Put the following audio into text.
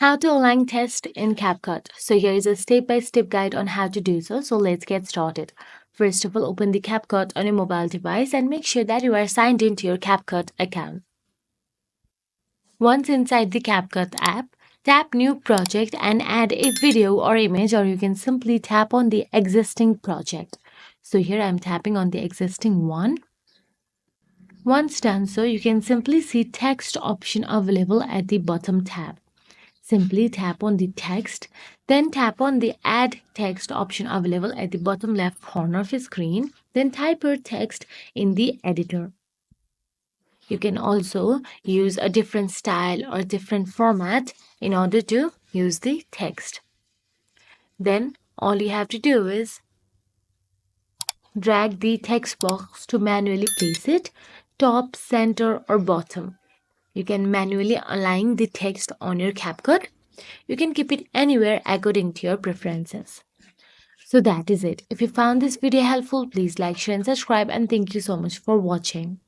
How to align text in CapCut. So here is a step-by-step guide on how to do so. So let's get started. First of all, open the CapCut on your mobile device and make sure that you are signed into your CapCut account. Once inside the CapCut app, tap New Project and add a video or image, or you can simply tap on the existing project. So here I'm tapping on the existing one. Once done so, you can simply see text option available at the bottom tab. Simply tap on the text, then tap on the add text option available at the bottom left corner of your screen, then type your text in the editor. You can also use a different style or different format in order to use the text. Then all you have to do is drag the text box to manually place it top, center or bottom. You can manually align the text on your CapCut. You can keep it anywhere according to your preferences. So that is it. If you found this video helpful, please like, share and subscribe, and thank you so much for watching.